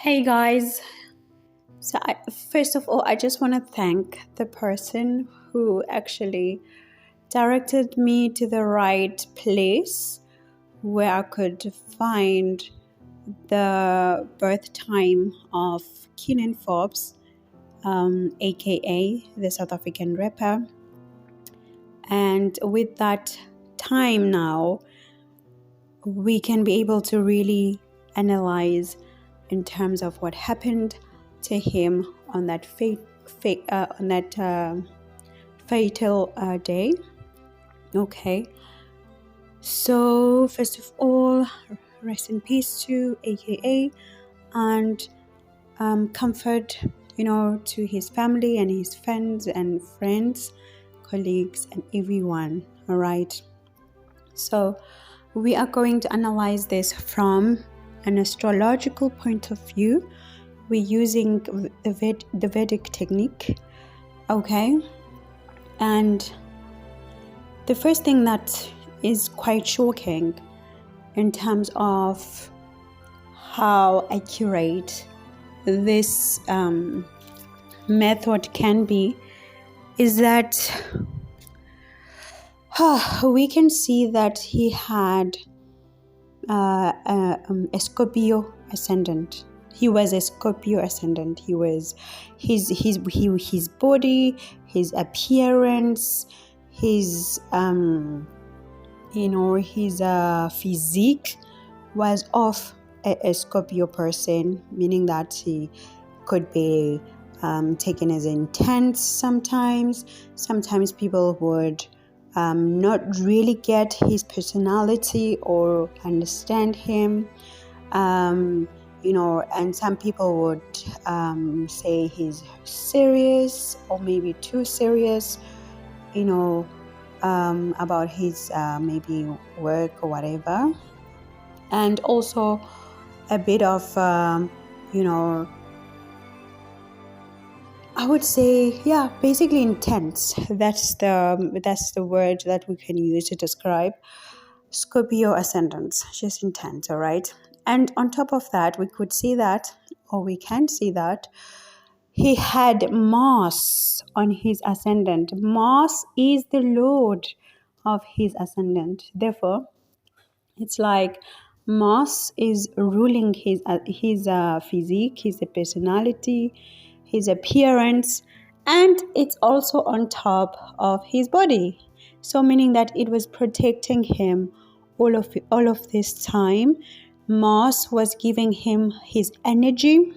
Hey guys, first of all, I just want to thank the person who actually directed me to the right place where I could find the birth time of Kiernan Forbes, aka the South African rapper. And with that time now, we can be able to really analyze in terms of what happened to him on that fatal day. Okay, so first of all, rest in peace to AKA, and comfort, to his family and his friends, colleagues, and everyone. All right. So we are going to analyze this from an astrological point of view. We're using the Vedic technique, okay? And the first thing that is quite shocking in terms of how accurate this method can be is that we can see that he had a Scorpio ascendant. He was a Scorpio ascendant. He was his body, his appearance, his his physique was of a Scorpio person, meaning that he could be taken as intense sometimes. Sometimes people would not really get his personality or understand him, and some people would say he's serious or maybe too serious, about his maybe work or whatever, and also a bit of I would say, basically intense. That's the word that we can use to describe Scorpio ascendants. Just intense, all right? And on top of that, we can see that he had Mars on his ascendant. Mars is the lord of his ascendant. Therefore, it's like Mars is ruling his physique, his personality, his appearance, and it's also on top of his body. So meaning that it was protecting him all of this time. Mars was giving him his energy,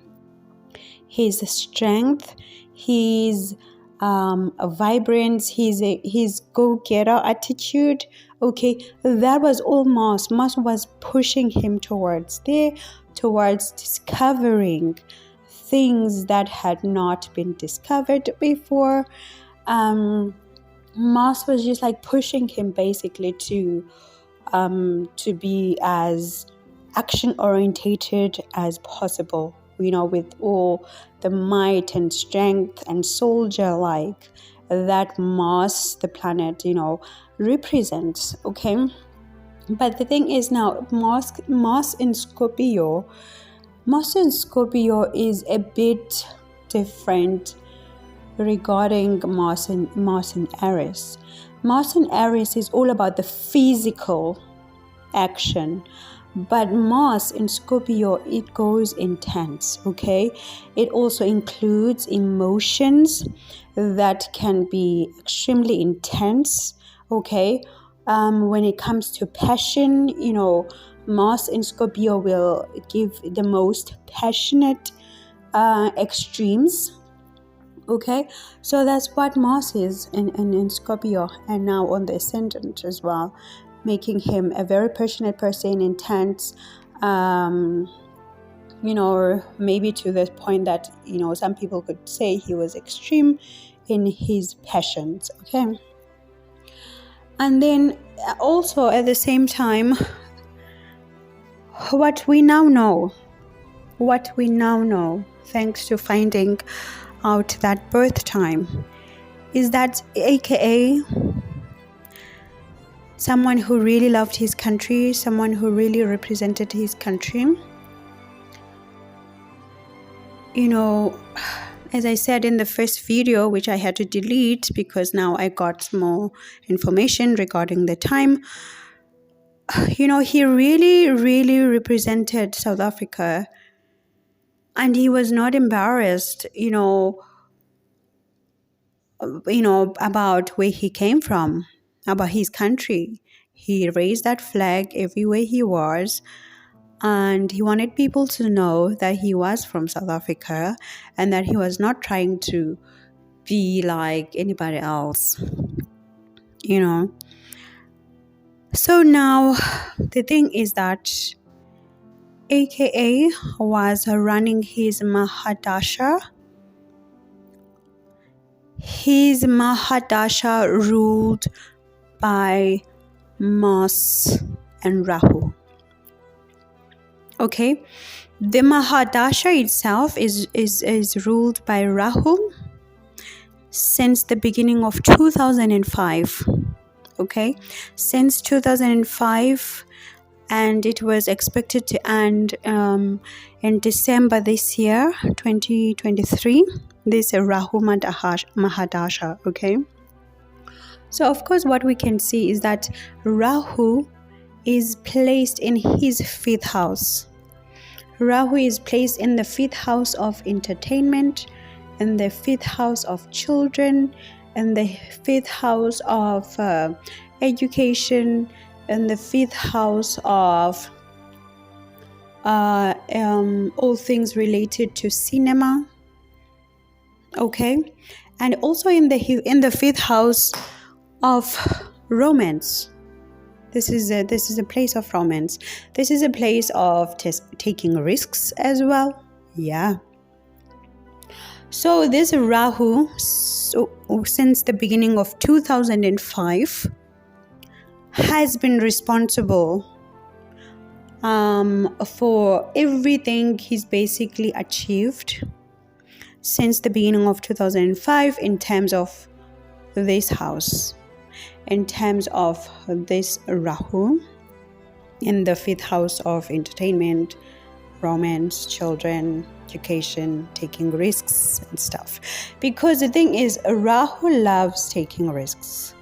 his strength, his vibrance, his go-getter attitude. Okay, that was all Mars. Mars was pushing him towards discovering things that had not been discovered before. Mars was just like pushing him basically to be as action orientated as possible, with all the might and strength and soldier like that Mars, the planet, represents. Okay, but the thing is now Mars in Scorpio is a bit different regarding Mars in Aries. Mars in Aries is all about the physical action, but Mars in Scorpio, it goes intense, okay? It also includes emotions that can be extremely intense, okay? When it comes to passion, Mars in Scorpio will give the most passionate extremes. Okay, so that's what Mars is in Scorpio, and now on the ascendant as well, making him a very passionate person, intense, maybe to the point that, some people could say he was extreme in his passions, okay? And then also at the same time, what we now know, thanks to finding out that birth time, is that AKA someone who really loved his country, someone who really represented his country, as I said in the first video, which I had to delete because now I got more information regarding the time, he really, really represented South Africa, and he was not embarrassed, about where he came from, about his country. He raised that flag everywhere he was, and he wanted people to know that he was from South Africa and that he was not trying to be like anybody else, So now the thing is that AKA was running his Mahadasha. His Mahadasha ruled by Mars and Rahu. Okay, the Mahadasha itself is ruled by Rahu since the beginning of 2005. Okay, since 2005, and it was expected to end in December this year, 2023. This is Rahu Mahadasha. Okay, so of course what we can see is that Rahu is placed in his 5th house. Rahu is placed in the 5th house of entertainment, in the 5th house of children, in the 5th house of education, in the 5th house of all things related to cinema. Okay, and also in the 5th house of romance. This is a place of romance. This is a place of taking risks as well. Yeah. So this Rahu, since the beginning of 2005, has been responsible for everything he's basically achieved since the beginning of 2005 in terms of this house, in terms of this Rahu in the 5th house of entertainment, romance, children, education, taking risks and stuff. Because the thing is, Rahu loves taking risks.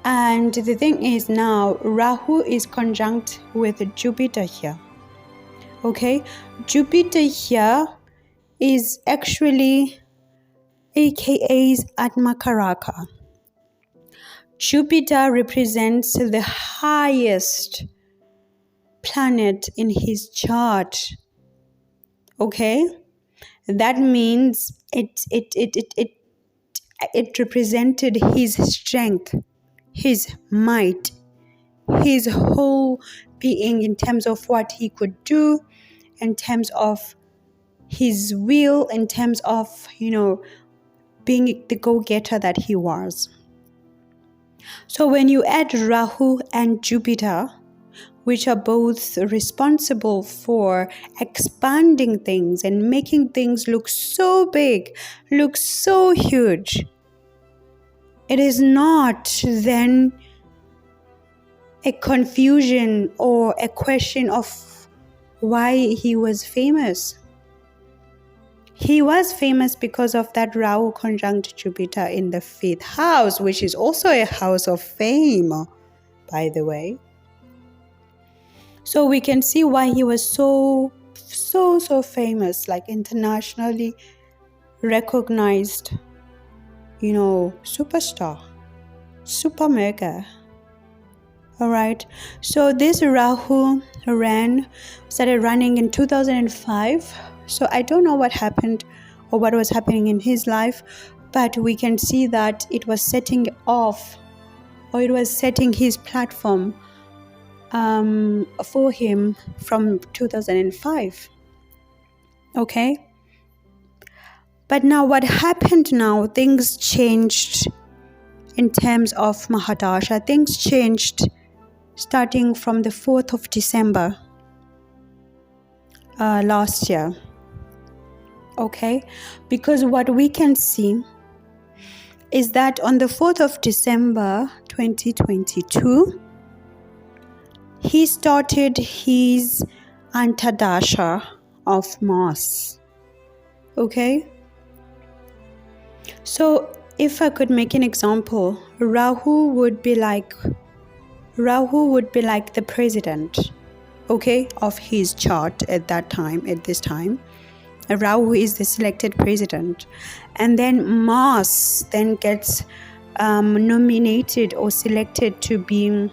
And the thing is now, Rahu is conjunct with Jupiter here. Okay, Jupiter here is actually AKA's Atmakaraka. Jupiter represents the highest planet in his chart. Okay, that means it represented his strength, his might, his whole being in terms of what he could do, in terms of his will, in terms of being the go-getter that he was. So when you add Rahu and Jupiter, which are both responsible for expanding things and making things look so big, look so huge, it is not then a confusion or a question of why he was famous. He was famous because of that Rahu conjunct Jupiter in the 5th house, which is also a house of fame, by the way. So we can see why he was so famous, like internationally recognized, superstar, Supermega. All right. So this Rahu started running in 2005. So I don't know what happened or what was happening in his life, but we can see that it was setting his platform for him from 2005. Okay. But now what happened now, things changed in terms of Mahadasha. Things changed starting from the 4th of December last year. Okay, because what we can see is that on the 4th of December 2022, he started his Antardasha of Mars. Okay? So if I could make an example, Rahu would be like the president, okay, of his chart at this time. Rahu is the selected president. And then Mars then gets nominated or selected to be,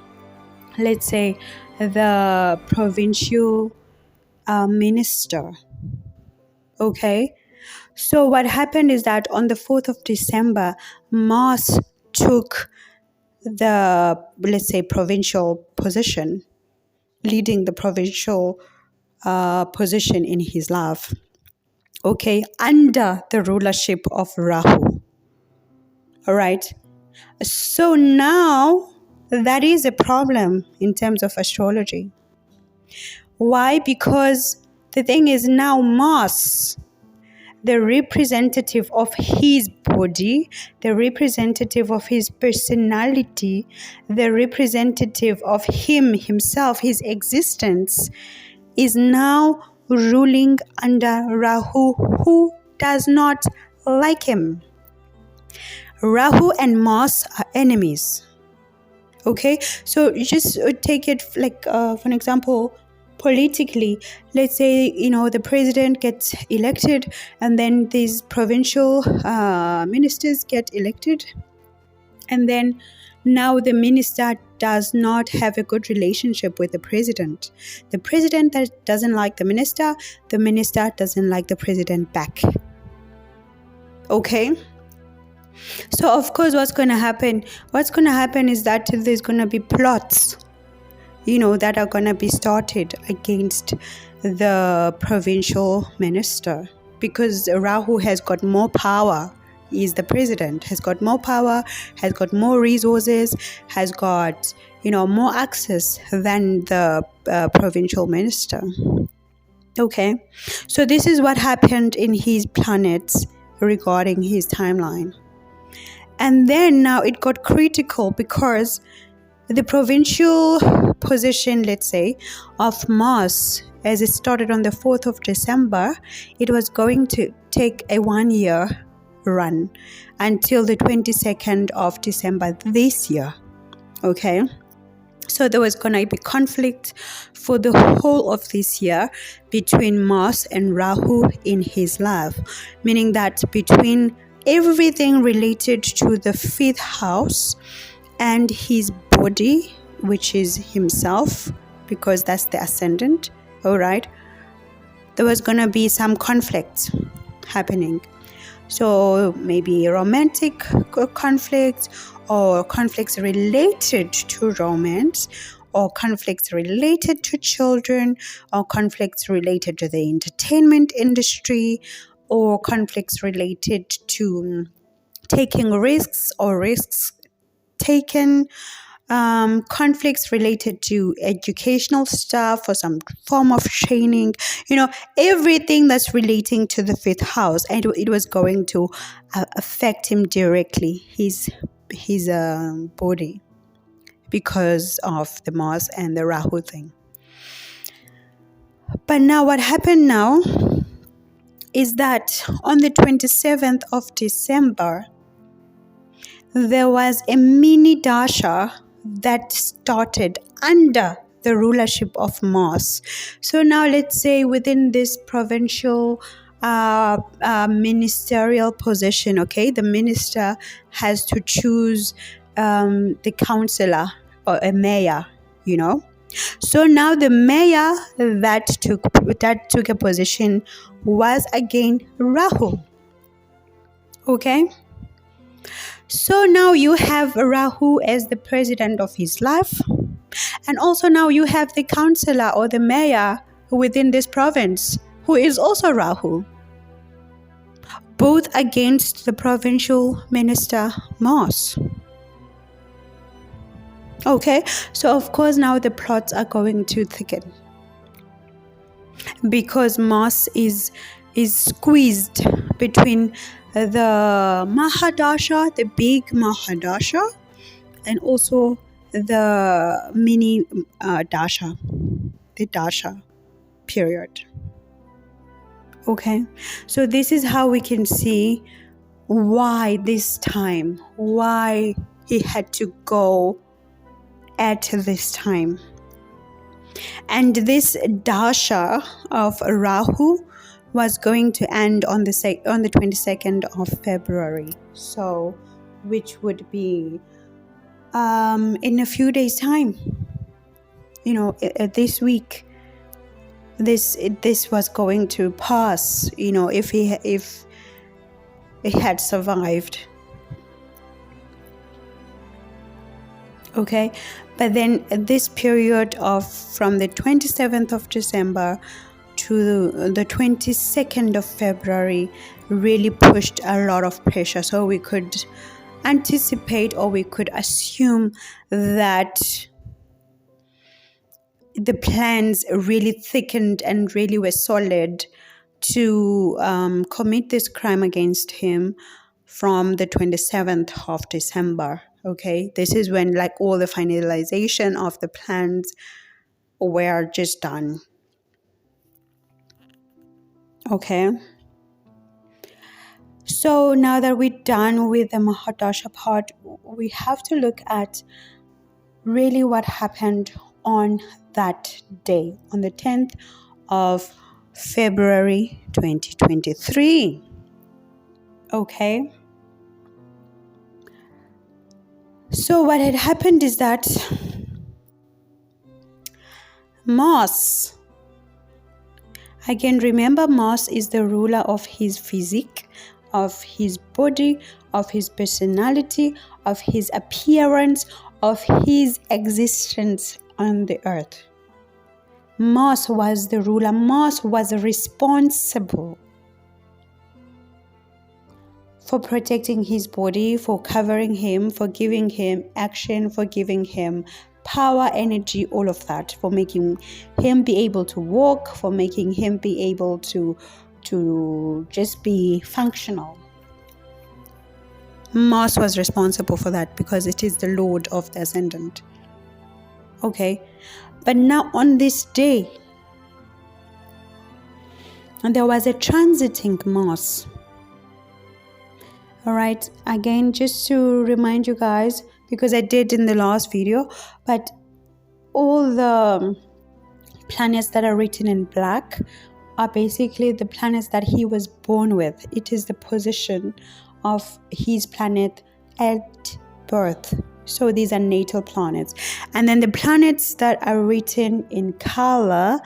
let's say, the provincial minister. Okay? So what happened is that on the 4th of December, Mars took the, let's say, provincial position, leading the provincial position in his life. Okay, under the rulership of Rahu. All right. So now that is a problem in terms of astrology. Why? Because the thing is now Mars, the representative of his body, the representative of his personality, the representative of himself, his existence, is now ruling under Rahu, who does not like him. Rahu and Mars are enemies. Okay, so you just take it like, for an example, politically, let's say, the president gets elected and then these provincial ministers get elected, and then now the minister does not have a good relationship with the president. The president that doesn't like the minister doesn't like the president back. Okay? So of course what's going to happen is that there's going to be plots, that are going to be started against the provincial minister, because Rahu has got more power. He is the president, has got more power, has got more resources, has got, more access than the provincial minister. Okay, so this is what happened in his planets regarding his timeline. And then now it got critical because the provincial position, let's say, of Mars, as it started on the 4th of December, it was going to take a 1-year run until the 22nd of December this year. Okay? So there was going to be conflict for the whole of this year between Mars and Rahu in his life, meaning that between everything related to the 5th house and his body, which is himself, because that's the ascendant, all right, there was going to be some conflict happening. So maybe romantic conflicts, or conflicts related to romance, or conflicts related to children, or conflicts related to the entertainment industry, or conflicts related to taking risks or risks taken, conflicts related to educational stuff or some form of training, everything that's relating to the 5th house, and it was going to affect him directly, his body, because of the Mars and the Rahu thing. But now what happened now is that on the 27th of December, there was a mini dasha that started under the rulership of Mars. So now let's say within this provincial ministerial position, okay, the minister has to choose the councillor or a mayor, So now the mayor that took a position was again Rahu. Okay? So now you have Rahu as the president of his life, and also now you have the councillor or the mayor within this province who is also Rahu, both against the provincial minister Mars. Okay, so of course now the plots are going to thicken because Mars is squeezed between the Mahadasha, the big Mahadasha, and also the mini Dasha, the Dasha period. Okay, so this is how we can see why he had to go at this time. And this dasha of Rahu was going to end on the 22nd of February, so which would be in a few days time, this week. This was going to pass, if he had survived. Okay, but then this period from the 27th of December to the 22nd of February really pushed a lot of pressure. So we could anticipate, or we could assume, that the plans really thickened and really were solid to commit this crime against him from the 27th of December. Okay, this is when all the finalization of the plans were just done. Okay, so now that we're done with the Mahadasha part, we have to look at really what happened on that day, on the 10th of February 2023. Okay, so what had happened is that Mars, again, remember, Mars is the ruler of his physique, of his body, of his personality, of his appearance, of his existence on the earth. Mars was the ruler. Mars was responsible for protecting his body, for covering him, for giving him action, for giving him power, energy, all of that, for making him be able to walk, for making him be able to just be functional. Mars was responsible for that because it is the lord of the ascendant. Okay, but now on this day, and there was a transiting Mars. All right, again, just to remind you guys, because I did in the last video, but all the planets that are written in black are basically the planets that he was born with. It is the position of his planet at birth. So these are natal planets. And then the planets that are written in color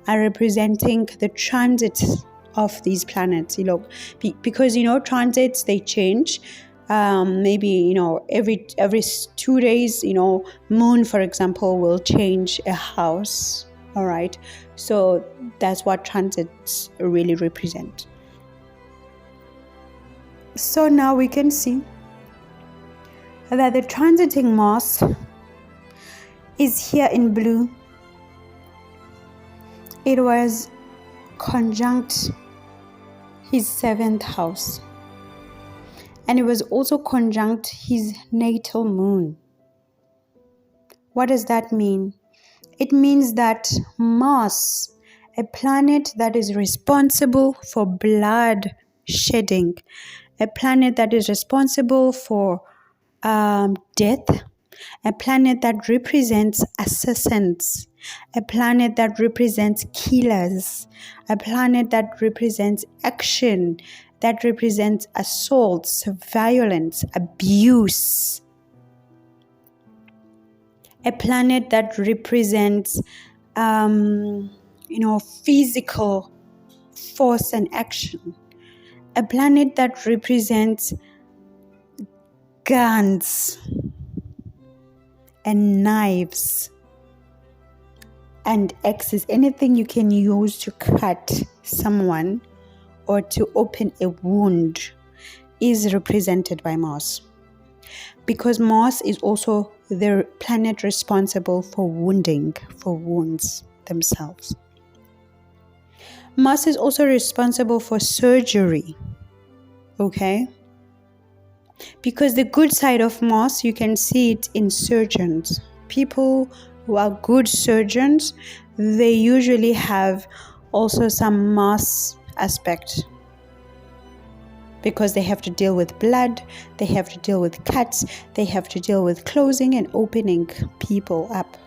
are representing the transits of these planets, because transits, they change. Maybe every 2 days, moon, for example, will change a house. All right, so that's what transits really represent. So now we can see that the transiting Mars is here in blue. It was conjunct his 7th house, and it was also conjunct his natal moon. What does that mean? It means that Mars, a planet that is responsible for blood shedding, a planet that is responsible for death, a planet that represents assassins, a planet that represents killers, a planet that represents action, that represents assaults, violence, abuse, a planet that represents physical force and action, a planet that represents guns and knives and axes, anything you can use to cut someone or to open a wound is represented by Mars, because Mars is also the planet responsible for wounds themselves. Mars is also responsible for surgery, okay? Because the good side of Mars, you can see it in surgeons. People who are good surgeons, they usually have also some Mars aspect, because they have to deal with blood, they have to deal with cats, they have to deal with closing and opening people up.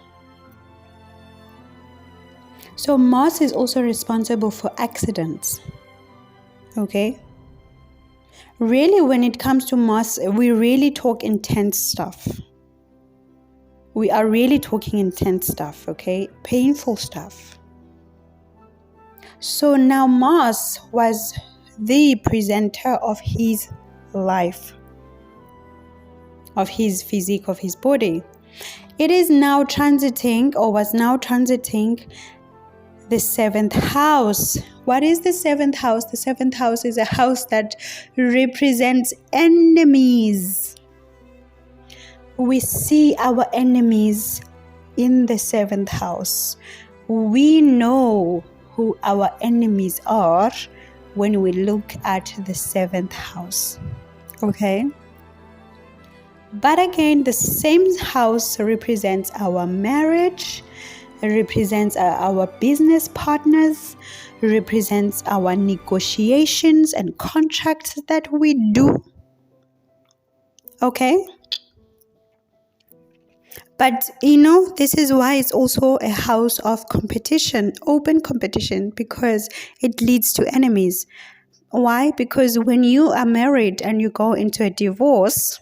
So Mars is also responsible for accidents. Okay? Really, when it comes to Mars, we really talk intense stuff. We are really talking intense stuff, okay? Painful stuff. So now Mars was the presenter of his life, of his physique, of his body. It is now transiting, or was now transiting, the 7th house. What is the 7th house? The 7th house is a house that represents enemies. We see our enemies in the 7th house. We know who our enemies are when we look at the 7th house. Okay? But again, the same house represents our marriage, represents our business partners, represents our negotiations and contracts that we do. Okay? But this is why it's also a house of competition, open competition, because it leads to enemies. Why? Because when you are married and you go into a divorce,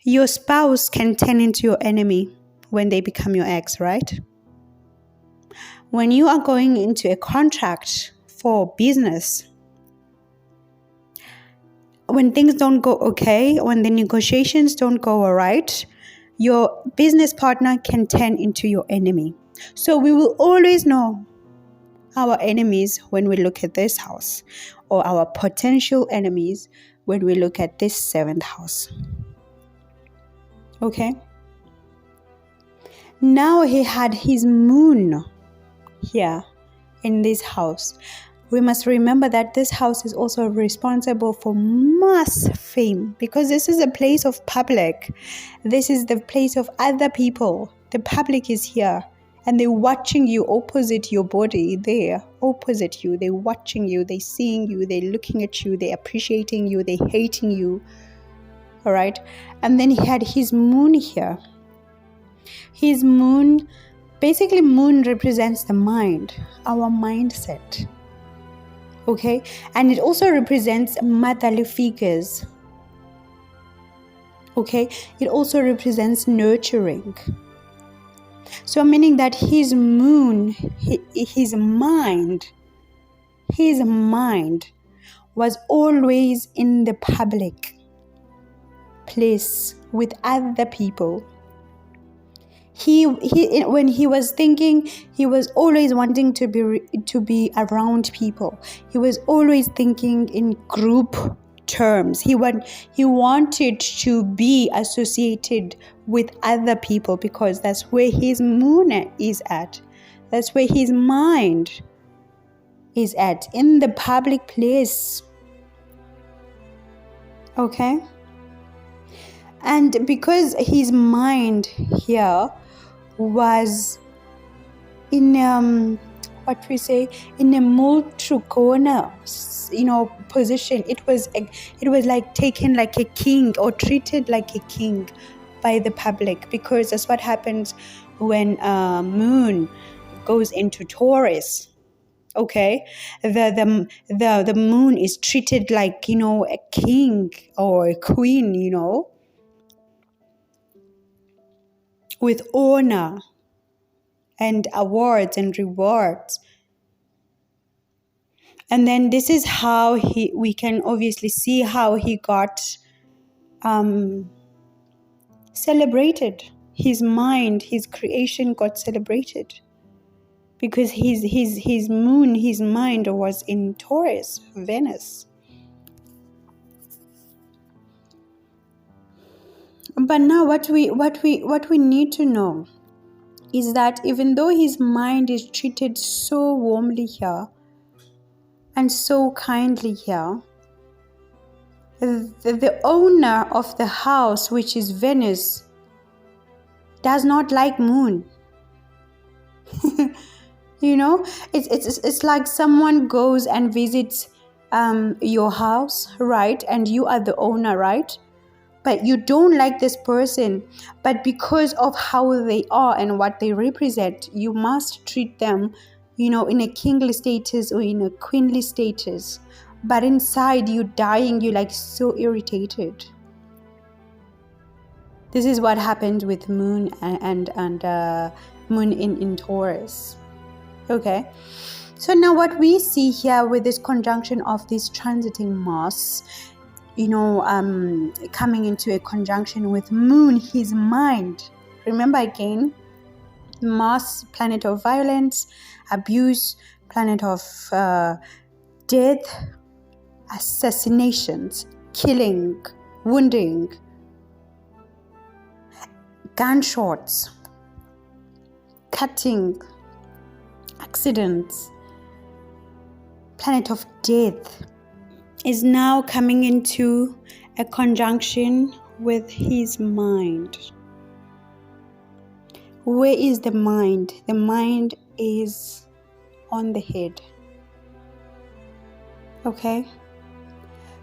your spouse can turn into your enemy when they become your ex, right? When you are going into a contract for business, when things don't go okay, when the negotiations don't go all right, your business partner can turn into your enemy. So we will always know our enemies when we look at this house, or our potential enemies when we look at this 7th house. Okay? Now he had his moon here in this house. We must remember that this house is also responsible for mass fame, because this is a place of public. This is the place of other people. The public is here and they're watching you opposite your body there, opposite you. They're watching you, they're seeing you, they're looking at you, they're appreciating you, they're hating you. All right? And then he had his moon here. His moon, basically moon represents the mind, our mindset. Okay? And it also represents motherly figures. Okay? It also represents nurturing. So meaning that his moon, his mind was always in the public place with other people. He when he was thinking, he was always wanting to be around people. He was always thinking in group terms. He wanted to be associated with other people, because that's where his moon is at. That's where his mind is at, in the public place. Okay? And because his mind here was in in a multrikona, position. It was like taken like a king, or treated like a king by the public, because that's what happens when moon goes into Taurus. Okay, the moon is treated like a king or a queen, with honor and awards and rewards. And then this is how we can obviously see how he got celebrated. His mind, his creation got celebrated, because his moon, his mind was in Taurus, Venus. But now what we need to know is that even though his mind is treated so warmly here and so kindly here, the owner of the house, which is Venus, does not like moon. You know, it's like someone goes and visits your house, right? And you are the owner, right? But you don't like this person, but because of how they are and what they represent, you must treat them, you know, in a kingly status or in a queenly status. But inside you dying, you like so irritated. This is what happened with Moon and Moon in Taurus. Okay, so now what we see here with this conjunction of this transiting Mars, you know, coming into a conjunction with Moon, his mind. Remember again, Mars, planet of violence, abuse, planet of death, assassinations, killing, wounding, gunshots, cutting, accidents, planet of death, is now coming into a conjunction with his mind. Where is the mind? The mind is on the head. Okay?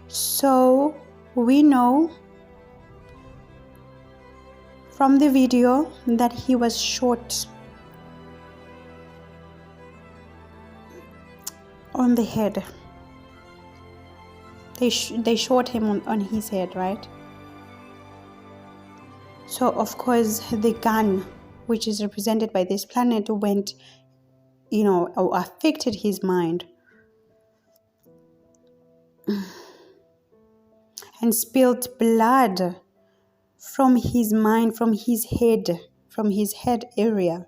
So we know from the video that he was shot on the head. They shot him on his head, right? So of course the gun, which is represented by this planet, went, you know, or affected his mind and spilled blood from his mind, from his head area.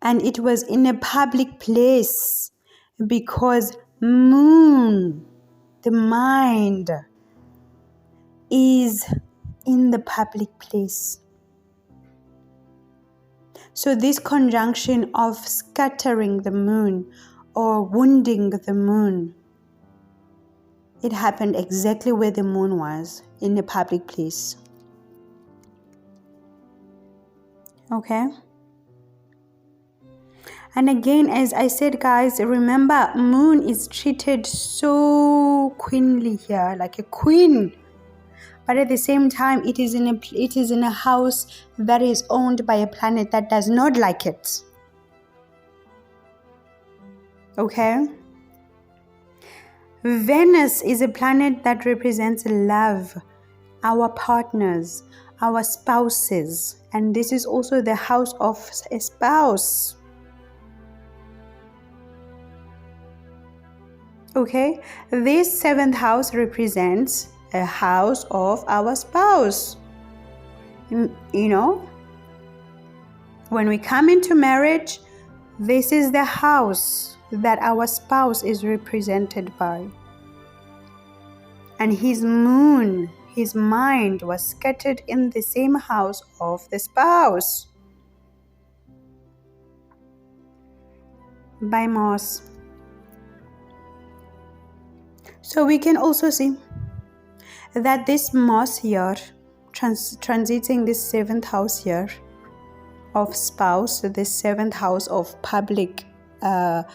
And it was in a public place because Moon, the mind, is in the public place. So this conjunction of scattering the Moon or wounding the Moon, it happened exactly where the Moon was, in a public place. Okay? And again, as I said, guys, remember, Moon is treated so queenly here, like a queen. But at the same time, it is in a house that is owned by a planet that does not like it. Okay? Venus is a planet that represents love, our partners, our spouses, and this is also the house of a spouse. Okay, this 7th house represents a house of our spouse. You know, when we come into marriage, this is the house that our spouse is represented by. And his Moon, his mind, was scattered in the same house of the spouse by Mars. So we can also see that this Mars here, transiting this 7th house here of spouse, the 7th house of public, the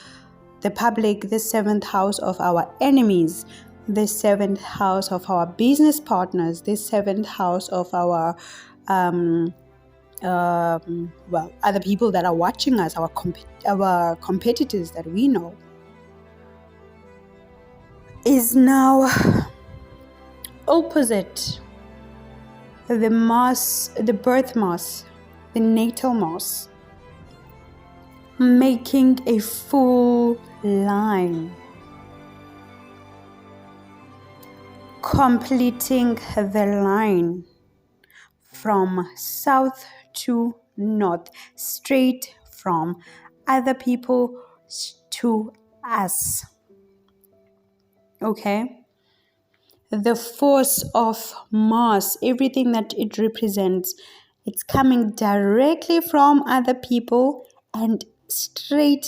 7th house of our enemies, the 7th house of our business partners, the 7th house of our other people that are watching us, our competitors that we know, is now opposite the Mars, the birth Mars, the natal Mars, making a full line, completing the line from south to north, straight from other people to us. Okay, the force of Mars, everything that it represents, it's coming directly from other people and straight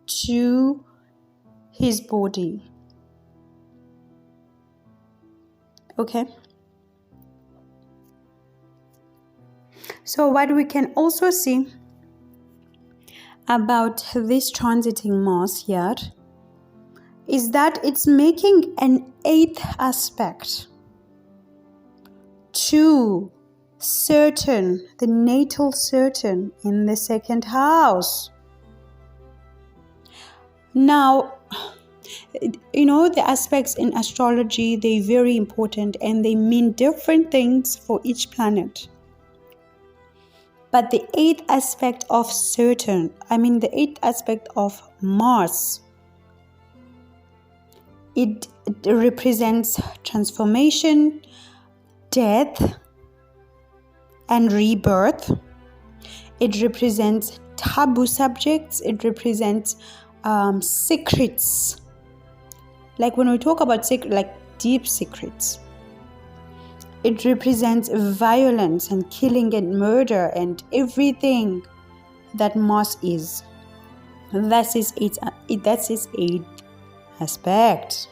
to his body. Okay, so what we can also see about this transiting Mars here is that it's making an 8th aspect to Saturn, the natal Saturn in the 2nd house. Now, the aspects in astrology, they're very important and they mean different things for each planet. But the 8th aspect of Saturn, the 8th aspect of Mars, it represents transformation, death, and rebirth. It represents taboo subjects. It represents secrets. Like when we talk about deep secrets. It represents violence and killing and murder and everything that Mars is. That's his 8th aspect.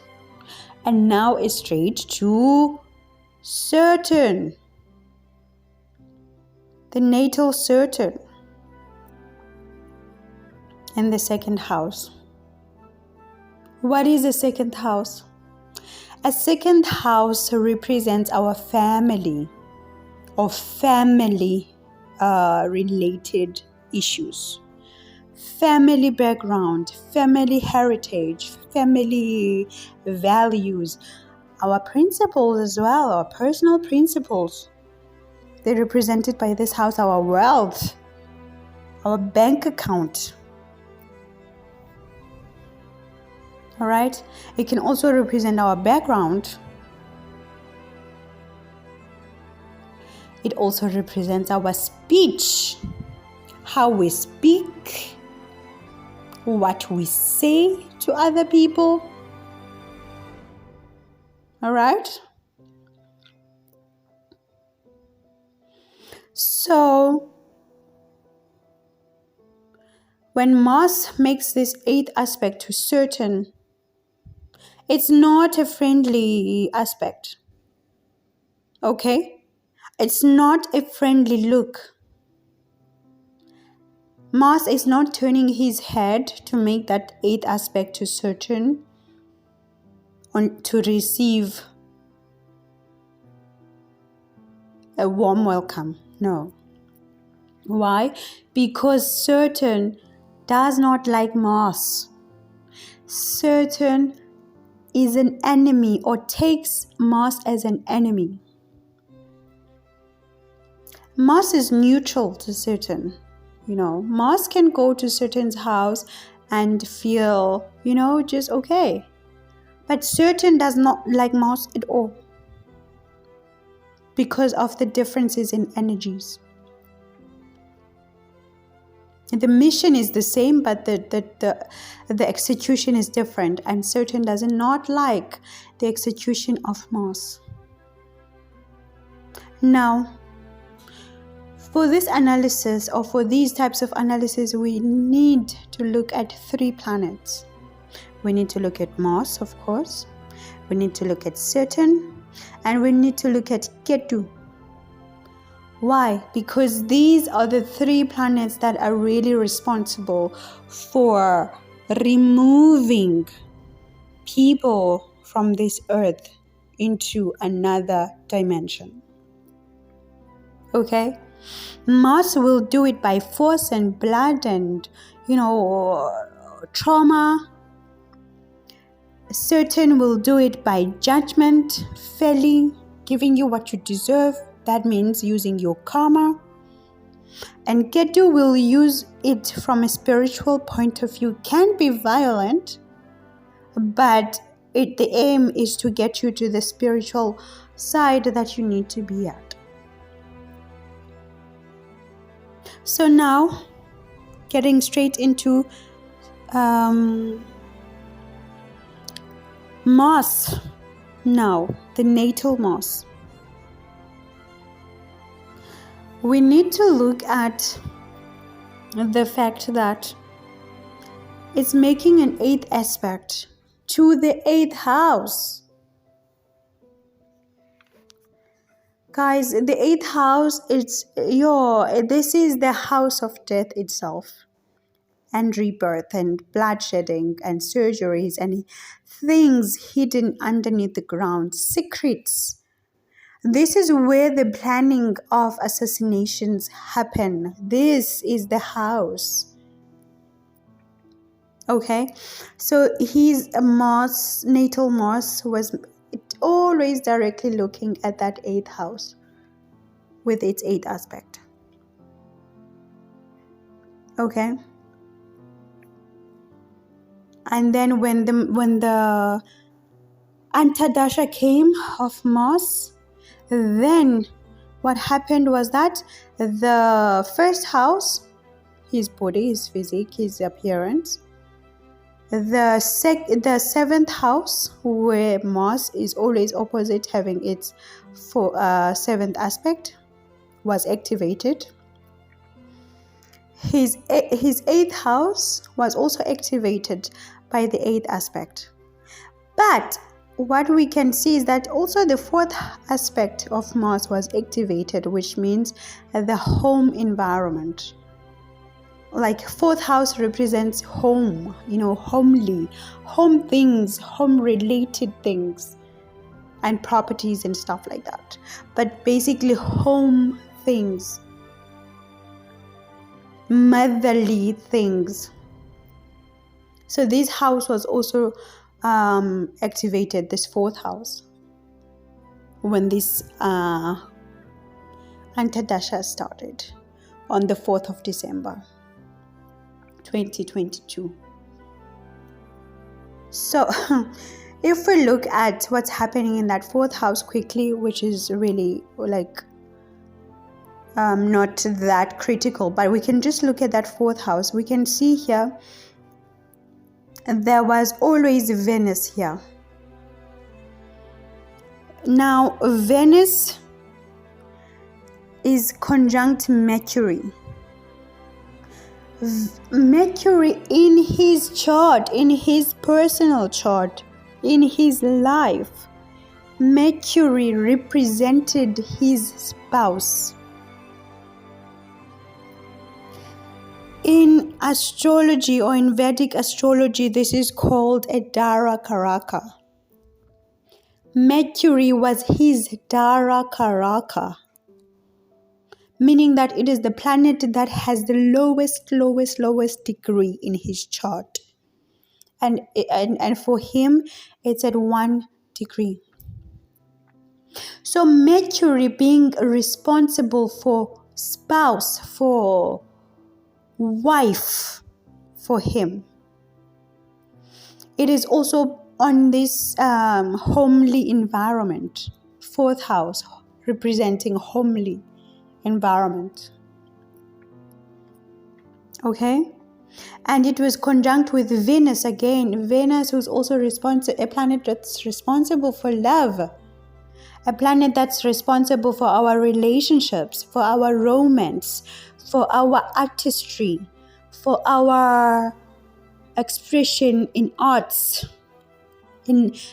And now it's straight to Saturn, the natal Saturn in the 2nd house. What is the 2nd house? A 2nd house represents our family or family related issues, family background, family heritage, family values, our principles as well, our personal principles. They're represented by this house, our wealth, our bank account. All right. It can also represent our background. It also represents our speech, how we speak, what we say to other people. All right. So, when Mars makes this 8th aspect to Saturn, it's not a friendly aspect. Okay? It's not a friendly look. Mars is not turning his head to make that 8th aspect to Saturn to receive a warm welcome. No. Why? Because Saturn does not like Mars. Saturn is an enemy or takes Mars as an enemy. Mars is neutral to Saturn. Mars can go to Saturn's house and feel, just okay. But Saturn does not like Mars at all because of the differences in energies. The mission is the same, but the execution is different, and Saturn does not like the execution of Mars. Now, for this analysis, or for these types of analysis, we need to look at 3 planets. We need to look at Mars, of course. We need to look at Saturn, and we need to look at Ketu. Why? Because these are the 3 planets that are really responsible for removing people from this earth into another dimension. Okay? Mars will do it by force and blood and, trauma. Saturn will do it by judgment, fairly, giving you what you deserve. That means using your karma. And Ketu will use it from a spiritual point of view. Can be violent, but the aim is to get you to the spiritual side that you need to be at. So now, getting straight into Mars. Now, the natal Mars. We need to look at the fact that it's making an 8th aspect to the 8th house. Guys, the 8th house, this is the house of death itself. and rebirth and bloodshedding and surgeries and things hidden underneath the ground, secrets. This is where the planning of assassinations happen. This is the house. Okay, so his Mars, natal Mars, was always directly looking at that 8th house with its 8th aspect. Okay, and then when the Antardasha came of Mars, then what happened was that the 1st house, his body, his physique, his appearance, the 7th house, where Mars is always opposite, having its 7th aspect, was activated. His 8th house was also activated by the 8th aspect. But what we can see is that also the 4th aspect of Mars was activated, which means the home environment. Like 4th house represents home, homely, home things, home related things and properties and stuff like that. But basically home things, motherly things. So this house was also activated, this 4th house, when this Antardasha started on the 4th of December 2022. So if we look at what's happening in that 4th house quickly, which is really like not that critical, but we can just look at that 4th house. We can see here there was always Venus here. Now Venus is conjunct Mercury. Mercury in his chart, in his personal chart, in his life, Mercury represented his spouse. In astrology, or in Vedic astrology, this is called a Dara Karaka. Mercury was his Dara Karaka, meaning that it is the planet that has the lowest degree in his chart. And for him, it's at 1 degree. So Mercury being responsible for spouse, for wife, for him. It is also on this homely environment, 4th house, representing homely environment. Okay, and it was conjunct with Venus again. Venus was also a planet that's responsible for love, a planet that's responsible for our relationships, for our romance, for our artistry, for our expression in arts,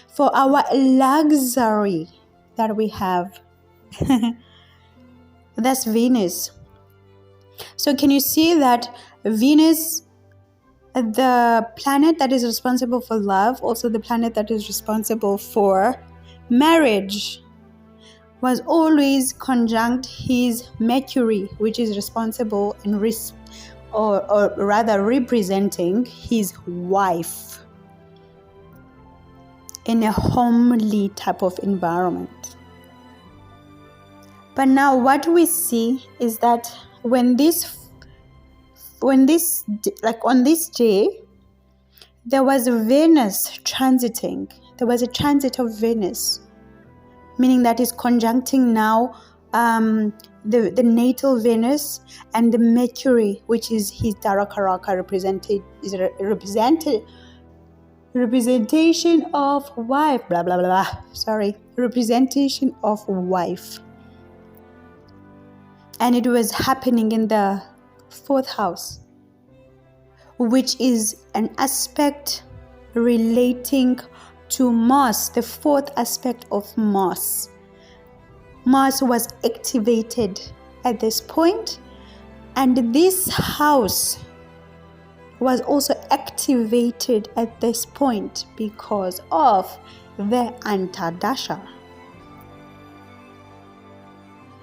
for our luxury that we have. That's Venus. So can you see that Venus, the planet that is responsible for love, also the planet that is responsible for marriage, was always conjunct his Mercury, which is responsible and or rather representing his wife in a homely type of environment. But now what we see is that on this day, there was Venus transiting. There was a transit of Venus, meaning that is conjuncting now the natal Venus and the Mercury, which is his Dara Karaka, representation of wife, representation of wife. And it was happening in the 4th house, which is an aspect relating to Mars, the 4th aspect of Mars. Mars was activated at this point, and this house was also activated at this point because of the Antardasha.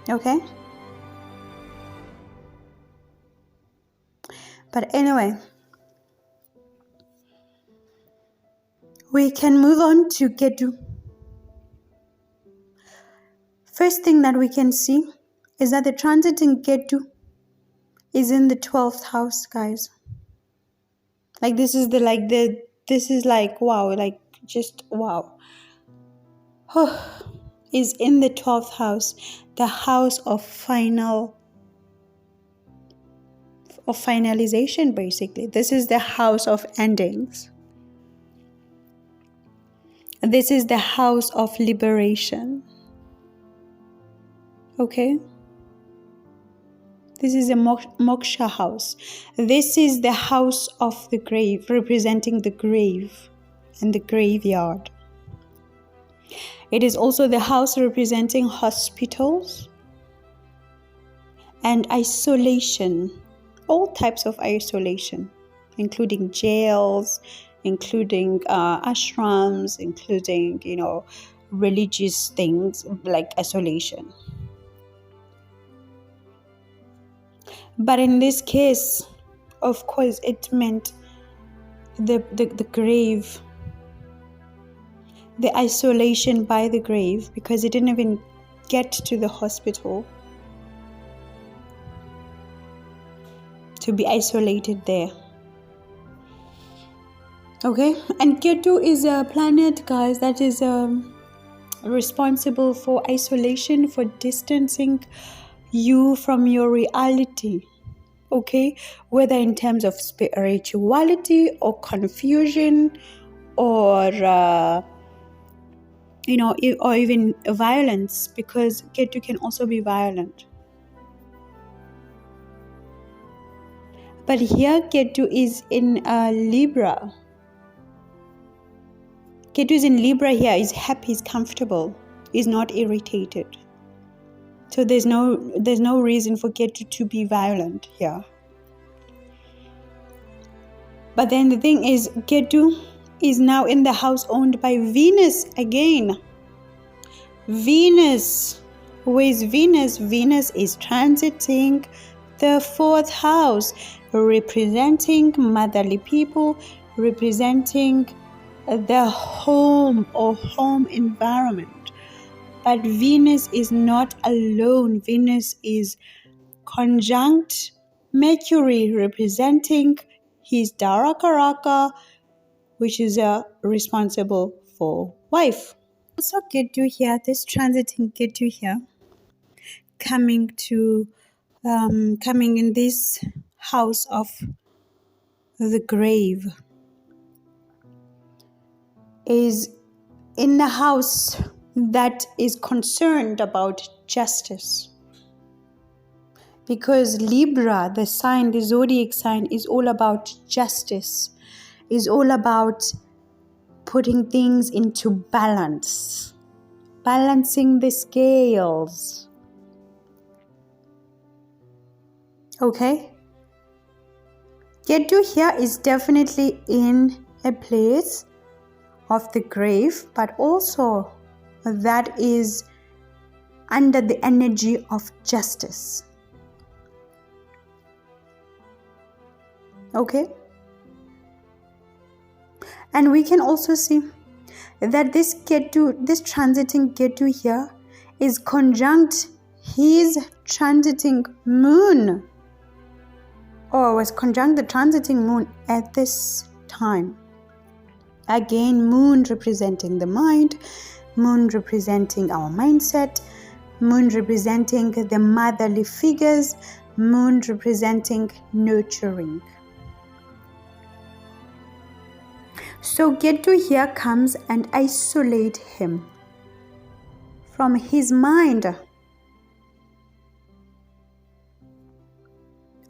Okay? But anyway, we can move on to Ketu. First thing that we can see is that the transit in Ketu is in the 12th house, guys. Like this is wow, like just wow. Is in the 12th house, the house of finalization, basically. This is the house of endings. This is the house of liberation. Okay? This is a moksha house. This is the house of the grave, representing the grave and the graveyard. It is also the house representing hospitals and isolation, all types of isolation, including jails, including ashrams, including, religious things like isolation. But in this case, of course, it meant the grave, the isolation by the grave, because it didn't even get to the hospital to be isolated there. Okay, and Ketu is a planet, guys, that is responsible for isolation, for distancing you from your reality. Okay, whether in terms of spirituality or confusion or or even violence, because Ketu can also be violent. But here Ketu is in Libra. Ketu is in Libra here, is happy, is comfortable, is not irritated. So there's no reason for Ketu to be violent here. But then the thing is, Ketu is now in the house owned by Venus again. Venus. Who is Venus? Venus is transiting the 4th house, representing motherly people, representing the home or home environment. But Venus is not alone. Venus is conjunct Mercury, representing his Darakaraka, which is responsible for wife. Also Ketu here, this transiting Ketu here, coming in this house of the grave, is in the house that is concerned about justice. Because Libra, the sign, the zodiac sign, is all about justice, is all about putting things into balance, balancing the scales. Okay? Ketu here is definitely in a place of the grave, but also that is under the energy of justice. Okay? And we can also see that this Ketu, this transiting Ketu here, is conjunct his transiting moon, or was conjunct the transiting moon at this time. Again, moon representing the mind, moon representing our mindset, moon representing the motherly figures, moon representing nurturing. So Ketu here comes and isolate him from his mind.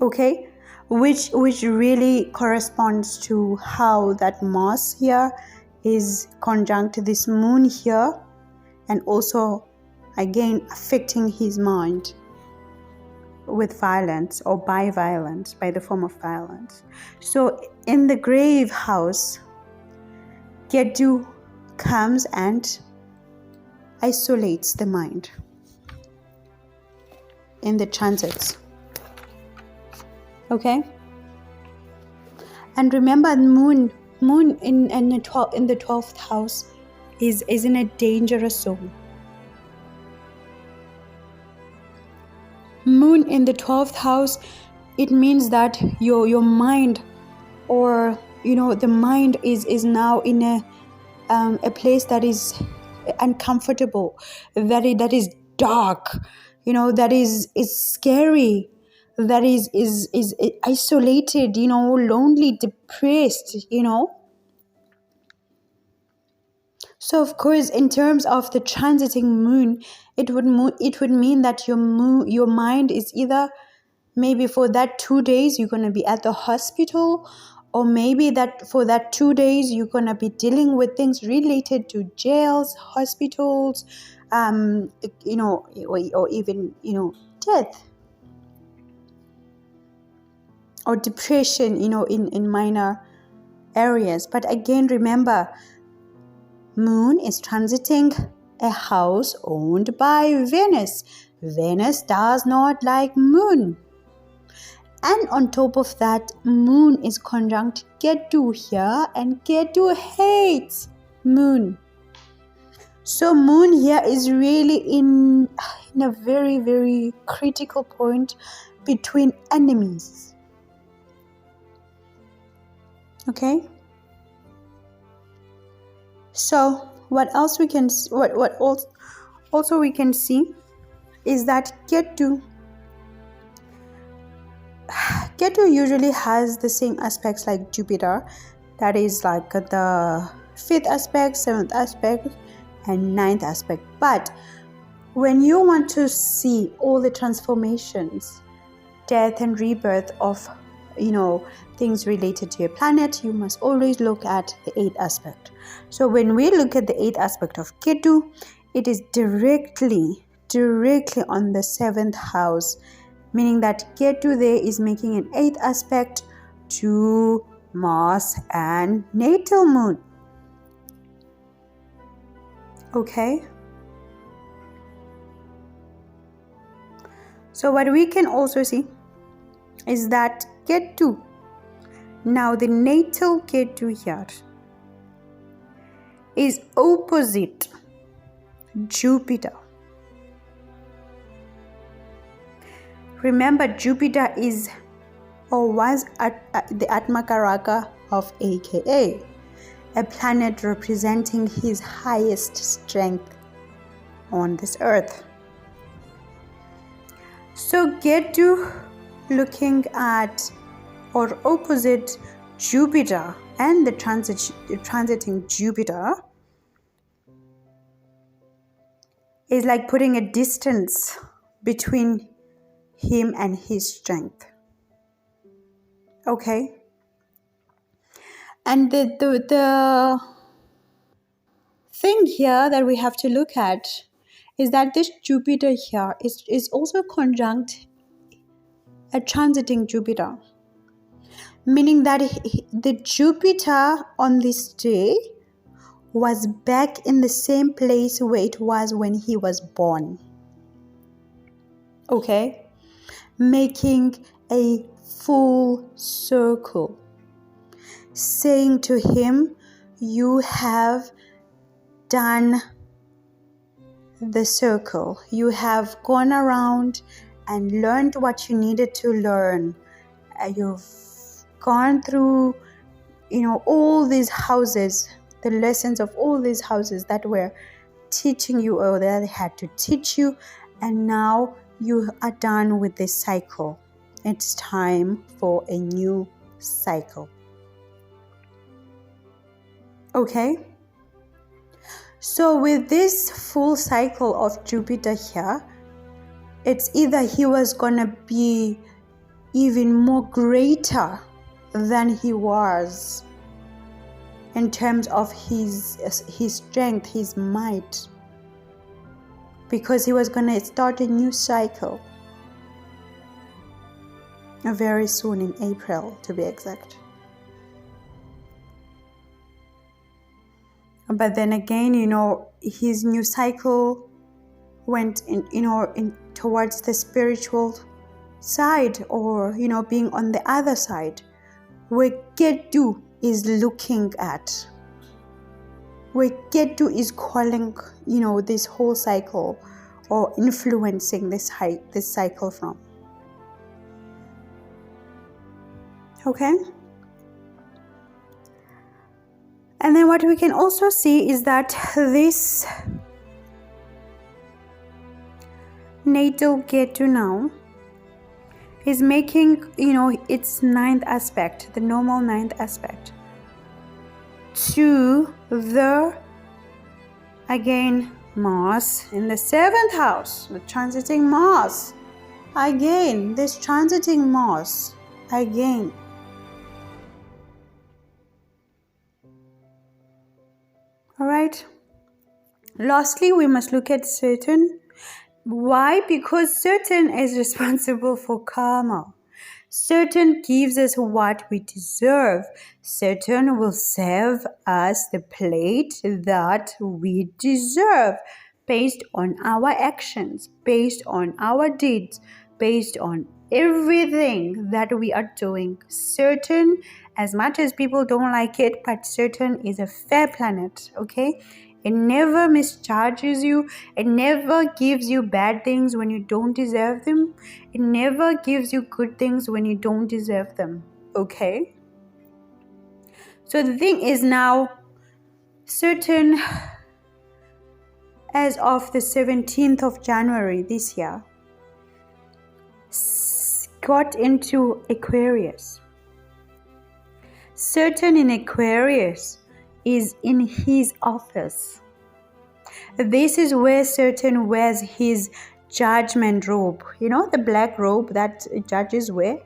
Okay? Which really corresponds to how that Mars here is conjunct this moon here, and also again affecting his mind. with violence or by violence, by the form of violence. So in the grave house, Ketu comes and isolates the mind in the transits. Okay? And remember, moon in the 12th house is in a dangerous zone. Moon in the 12th house, it means that your mind, or the mind is now in a place that is uncomfortable, that is dark, that is scary, that is isolated, lonely, depressed, So of course, in terms of the transiting moon, it would mean that your mind is either, maybe for that 2 days you're going to be at the hospital, or maybe that for that 2 days you're going to be dealing with things related to jails, hospitals, or even death or depression, in minor areas. But again, remember, moon is transiting a house owned by Venus. Venus does not like moon. And on top of that, moon is conjunct Ketu here, and Ketu hates moon. So moon here is really in a very, very critical point between enemies. Okay? So what else we can also we can see is that Ketu usually has the same aspects like Jupiter, that is like the 5th aspect, 7th aspect, and 9th aspect. But when you want to see all the transformations, death and rebirth of things related to a planet, you must always look at the 8th aspect. So when we look at the 8th aspect of Ketu, it is directly on the 7th house, meaning that Ketu there is making an 8th aspect to Mars and natal moon. Okay? So what we can also see is that Ketu, now the natal Ketu here, is opposite Jupiter. Remember, Jupiter is or was the Atmakaraka of AKA, a planet representing his highest strength on this earth. So Ketu looking at or opposite Jupiter and the transiting Jupiter is like putting a distance between him and his strength. Okay? And the thing here that we have to look at is that this Jupiter here is also conjunct a transiting Jupiter, meaning that the Jupiter on this day was back in the same place where it was when he was born. Okay? Making a full circle, saying to him, you have done the circle. You have gone around and learned what you needed to learn. You've gone through, all these houses, the lessons of all these houses that were teaching you or that they had to teach you, and now you are done with this cycle. It's time for a new cycle. Okay? So with this full cycle of Jupiter here, it's either he was going to be even more greater than he was in terms of his strength, his might, because he was going to start a new cycle. very soon in April, to be exact. But then again, his new cycle went in towards the spiritual side, or being on the other side, where Ketu is looking at, where Ketu is calling this whole cycle, or influencing this cycle from. Okay. And then what we can also see is that this natal Ketu now is making, its ninth aspect, the normal ninth aspect, to the, again, Mars in the 7th house, the transiting Mars. Again, this transiting Mars, again. All right. Lastly, we must look at Saturn. Why? Because Saturn is responsible for karma. Saturn gives us what we deserve. Saturn will serve us the plate that we deserve, based on our actions, based on our deeds, based on everything that we are doing. Saturn, as much as people don't like it, but Saturn is a fair planet, okay? It never mischarges you. It never gives you bad things when you don't deserve them. It never gives you good things when you don't deserve them, okay? So the thing is now, Saturn, as of the 17th of January this year, got into Aquarius. Saturn in Aquarius is in his office. This is where Saturn wears his judgment robe. The black robe that judges wear.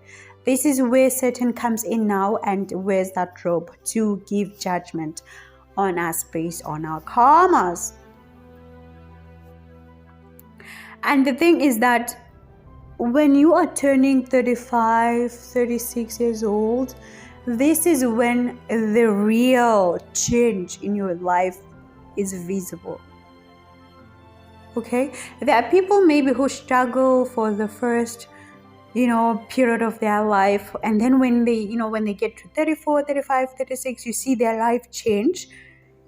This is where Saturn comes in now and wears that robe to give judgment on us based on our karmas. And the thing is that when you are turning 35, 36 years old, this is when the real change in your life is visible. Okay? There are people maybe who struggle for the first, period of their life. And then when they get to 34, 35, 36, you see their life change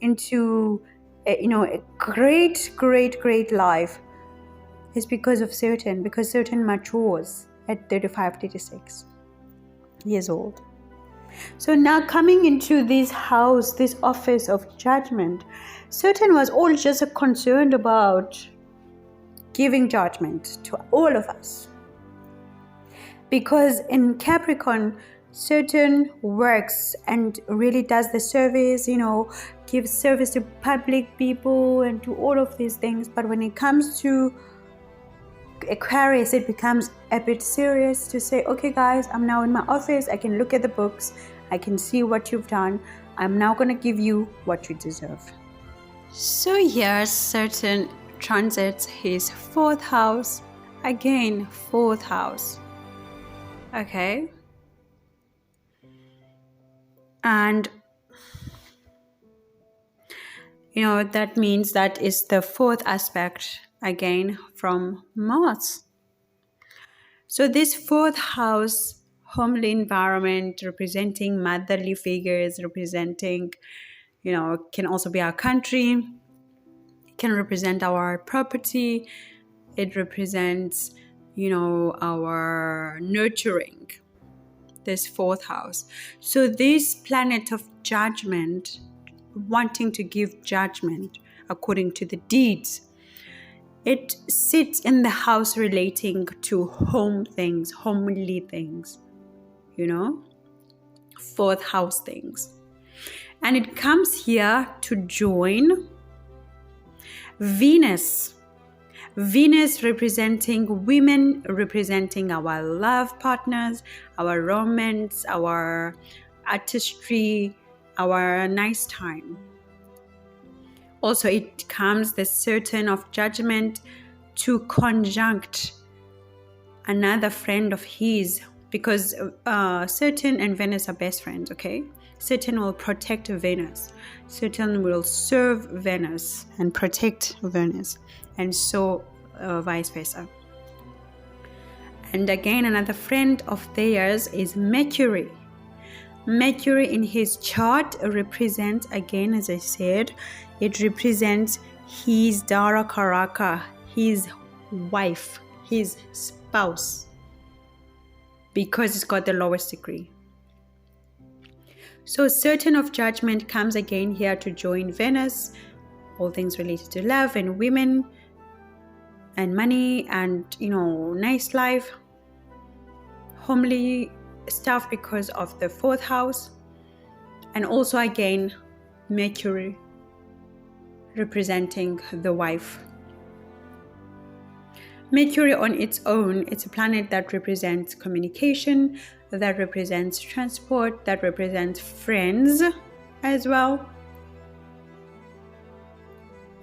into, a great, great, great life. It's because of Saturn, because Saturn matures at 35, 36 years old. So now coming into this house, this office of judgment, Saturn was all just concerned about giving judgment to all of us. Because in Capricorn, Saturn works and really does the service, gives service to public people and to all of these things. But when it comes to Aquarius, it becomes a bit serious to say, okay guys, I'm now in my office, I can look at the books, I can see what you've done, I'm now going to give you what you deserve. So here Saturn transits his 4th house, again 4th house, okay, and that means that is the 4th aspect again from Mars. So this 4th house, homely environment, representing motherly figures, representing, can also be our country, it can represent our property, it represents, our nurturing, this 4th house. So this planet of judgment, wanting to give judgment according to the deeds, it sits in the house relating to home things, homely things, 4th house things. And it comes here to join Venus. Venus representing women, representing our love partners, our romance, our artistry, our nice time. Also, it comes the Saturn of judgment to conjunct another friend of his, because Saturn and Venus are best friends, okay? Saturn will protect Venus. Saturn will serve Venus and protect Venus, and so vice versa. And again, another friend of theirs is Mercury. Mercury in his chart represents, again, as I said, it represents his Dara Karaka, his wife, his spouse, because it's got the lowest degree. So Saturn of Judgment comes again here to join Venus, all things related to love and women and money and, nice life, homely stuff because of the 4th house. And also again, Mercury representing the wife. Mercury on its own, it's a planet that represents communication, that represents transport, that represents friends as well.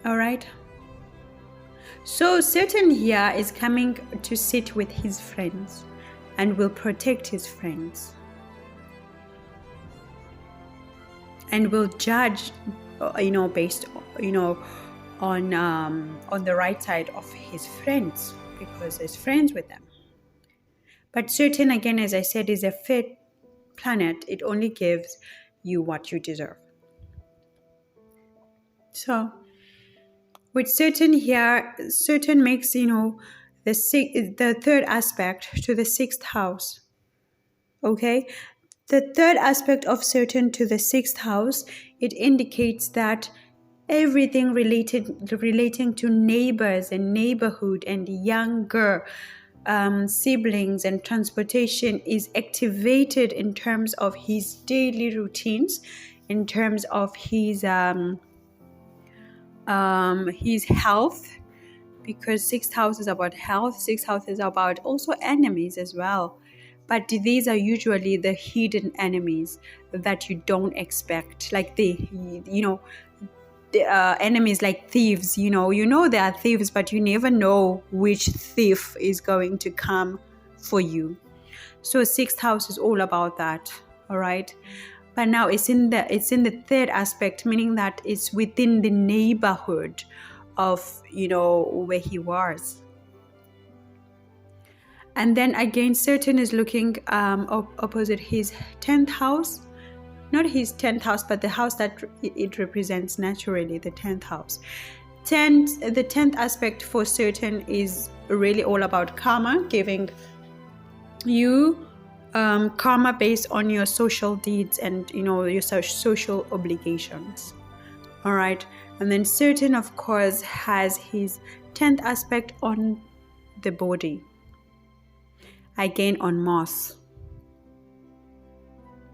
All right. So Saturn here is coming to sit with his friends and will protect his friends and will judge, based, on the right side of his friends, because he's friends with them. But Saturn, again, as I said, is a fit planet. It only gives you what you deserve. So with Saturn here, Saturn makes, the 3rd aspect to the 6th house. Okay? The 3rd aspect of Saturn to the 6th house, it indicates that everything relating to neighbors and neighborhood and younger siblings and transportation is activated in terms of his daily routines, in terms of his health, because 6th house is about health. 6th house is about also enemies as well, but these are usually the hidden enemies that you don't expect, like enemies like thieves. They are thieves, but you never know which thief is going to come for you. So 6th house is all about that. All right. But now it's in the 3rd aspect, meaning that it's within the neighborhood of, where he was. And then again, Saturn is looking opposite his 10th house. Not his 10th house, but the house that it represents naturally, the 10th house. The 10th aspect for Saturn is really all about karma, giving you karma based on your social deeds and, your social obligations. All right. And then Saturn, of course, has his 10th aspect on the body. Again, on Mars.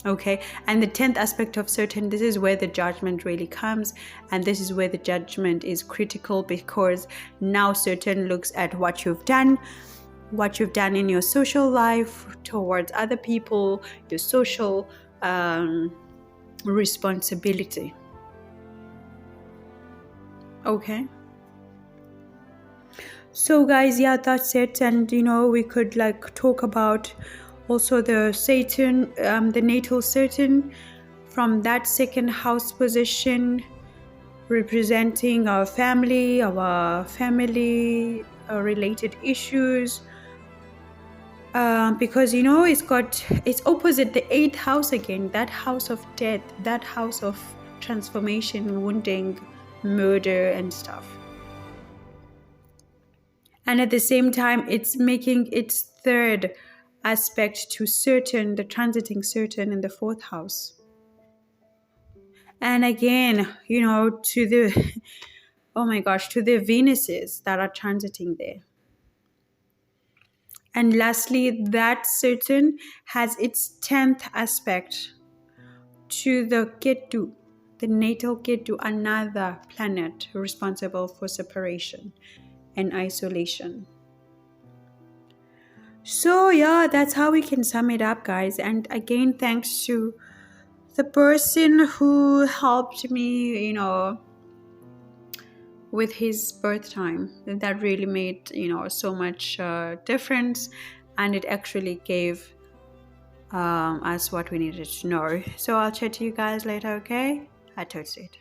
Okay, and the 10th aspect of Saturn, this is where the judgment really comes, and this is where the judgment is critical, because now Saturn looks at what you've done in your social life towards other people, your social responsibility. Okay. So guys, yeah, that's it. And we could talk about also the Saturn, the natal Saturn from that 2nd house position, representing our family related issues, because it's opposite the 8th house again, that house of death, that house of transformation, wounding, murder and stuff. And at the same time, it's making its 3rd aspect to Saturn, the transiting Saturn in the 4th house. And again, to the to the Venuses that are transiting there. And lastly, that Saturn has its 10th aspect to the Ketu, the natal Ketu, another planet responsible for separation and isolation. So yeah, that's how we can sum it up, guys. And again, thanks to the person who helped me, with his birth time. That really made, so much difference, and it actually gave as what we needed to know. So I'll chat to you guys later, okay? I toast it.